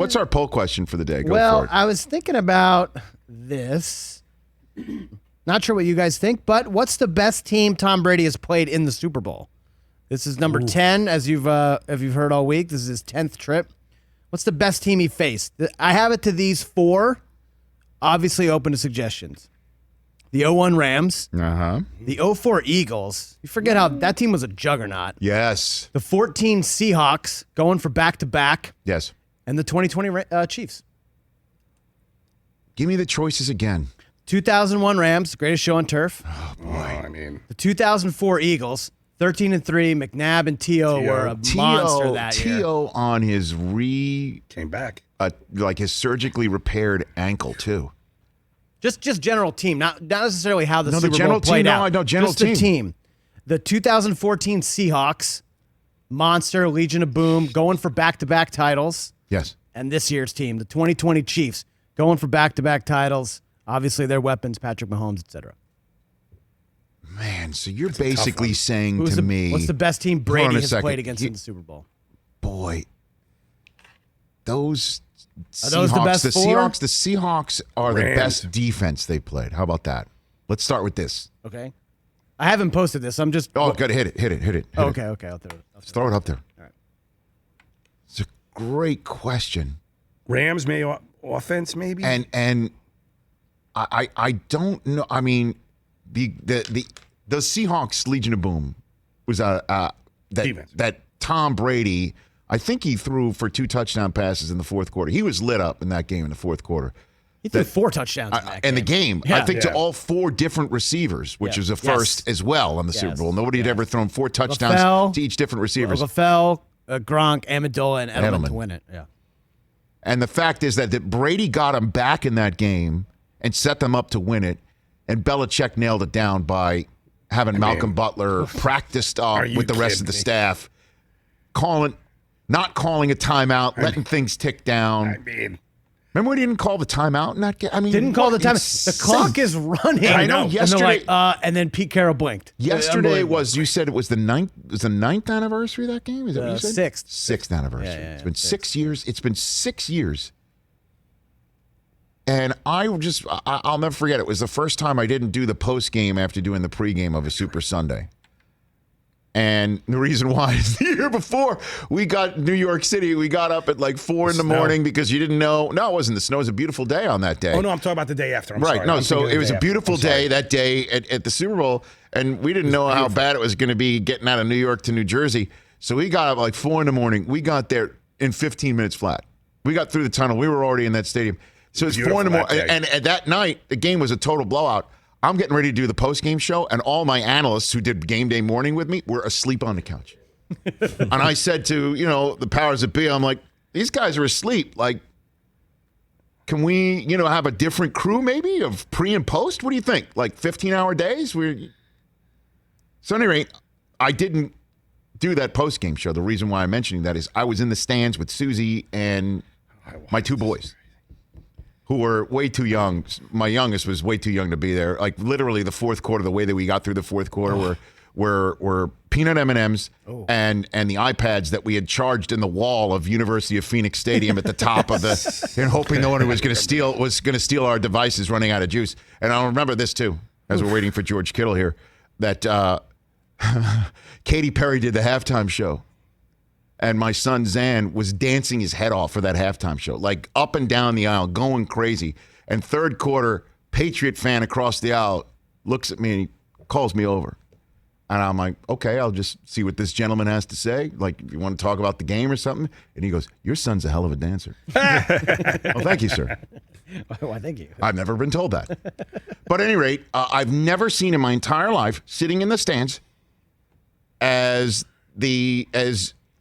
What's our poll question for the day? Go Well, for it. I was thinking about this. Not sure what you guys think, but what's the best team Tom Brady has played in the Super Bowl? This is number 10, as you've heard all week. This is his 10th trip. What's the best team he faced? I have it to these 4, obviously open to suggestions. The 0-1 Rams. Uh-huh. The 0-4 Eagles. You forget how that team was a juggernaut. Yes. The 14 Seahawks going for back-to-back. Yes. And the 2020 Chiefs. Give me the choices again. 2001 Rams, greatest show on turf. Oh, boy. The 2004 Eagles, 13-3. McNabb and T.O. were a monster that year. T.O. on his came back. Like his surgically repaired ankle, too. Just general team, not necessarily how the Super the general Bowl played team, out. No, I know general just team. the team. The 2014 Seahawks, monster, Legion of Boom, going for back-to-back titles. Yes. And this year's team, the 2020 Chiefs, going for back-to-back titles. Obviously, their weapons, Patrick Mahomes, etc. Man, so you're basically saying me... What's the best team Brady has played against in the Super Bowl? Boy, those Seahawks, Are those the best the 4? Seahawks are the best defense they played. How about that? Let's start with this. Okay. I haven't posted this. I'm just... Oh, good. Hit it. Okay. I'll throw it. Throw it up there. All right. It's a great question. Rams offense, maybe? And I don't know. I mean, the Seahawks Legion of Boom was that Tom Brady. I think he threw for 2 touchdown passes in the fourth quarter. He was lit up in that game in the fourth quarter. He threw 4 touchdowns in that game. In the game. Yeah. I think to all 4 different receivers, which was a first as well on the Super Bowl. Nobody had ever thrown 4 touchdowns to each different receivers. LaFell, Gronk, Amendola, and Edelman to win it. Yeah. And the fact is that Brady got him back in that game and set them up to win it, and Belichick nailed it down by having Malcolm Butler practiced with the rest of the staff, not calling a timeout, letting things tick down. Remember we didn't call the timeout in that game? Didn't call the timeout. The clock is running. I know. Yesterday, and then Pete Carroll blinked. Yesterday you said it was the ninth anniversary of that game? Is that what you said? Sixth. Sixth anniversary. Yeah, it's been 6 years. It's been 6 years. And I'll never forget. It was the first time I didn't do the post game after doing the pregame of a Super Sunday. And the reason why is the year before we got New York City, we got up at like 4 in the morning because you didn't know. No, it wasn't the snow. It was a beautiful day on that day. Oh, no, I'm talking about the day after. I'm right. sorry. No, so it was a beautiful day that day at the Super Bowl. And we didn't know how bad it was going to be getting out of New York to New Jersey. So we got up like 4 in the morning. We got there in 15 minutes flat. We got through the tunnel. We were already in that stadium. So it's 4 in the morning. And that night, the game was a total blowout. I'm getting ready to do the post-game show, and all my analysts who did game day morning with me were asleep on the couch. And I said to, the powers that be, I'm like, these guys are asleep. Like, can we, have a different crew maybe of pre and post? What do you think? Like 15-hour days? So at any rate, I didn't do that post-game show. The reason why I'm mentioning that is I was in the stands with Susie and my 2 boys, who were way too young. My youngest was way too young to be there. Like literally the fourth quarter, the way that we got through the fourth quarter were peanut M&Ms and the iPads that we had charged in the wall of University of Phoenix Stadium at the top of the, hoping no one was going to steal our devices running out of juice. And I'll remember this too, as we're waiting for George Kittle here, that Katy Perry did the halftime show. And my son Zan was dancing his head off for that halftime show, like up and down the aisle, going crazy. And third quarter, Patriot fan across the aisle looks at me and he calls me over. And I'm like, okay, I'll just see what this gentleman has to say. Like, you want to talk about the game or something? And he goes, your son's a hell of a dancer. Well, thank you, sir. Why, thank you. I've never been told that. But at any rate, I've never seen in my entire life, sitting in the stands,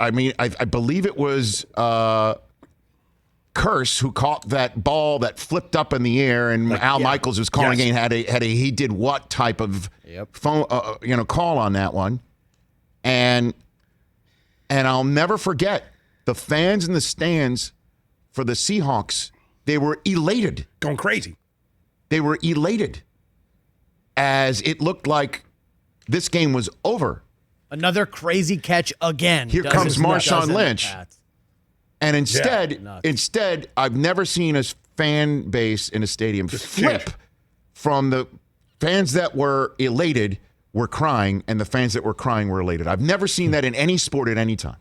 I believe it was Curse who caught that ball that flipped up in the air, and Al Michaels was calling in, had a he did what type of phone call on that one, and I'll never forget the fans in the stands for the Seahawks. They were elated, going crazy. They were elated as it looked like this game was over. Another crazy catch again. Here comes Marshawn Lynch. And instead, I've never seen a fan base in a stadium flip change. from the fans that were elated were crying and the fans that were crying were elated. I've never seen that in any sport at any time.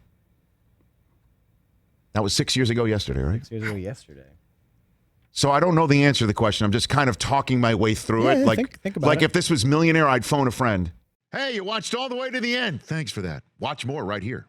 That was 6 years ago yesterday, right? 6 years ago yesterday. So I don't know the answer to the question. I'm just kind of talking my way through it. Like, think about like it. if this was Millionaire, I'd phone a friend. Hey, you watched all the way to the end. Thanks for that. Watch more right here.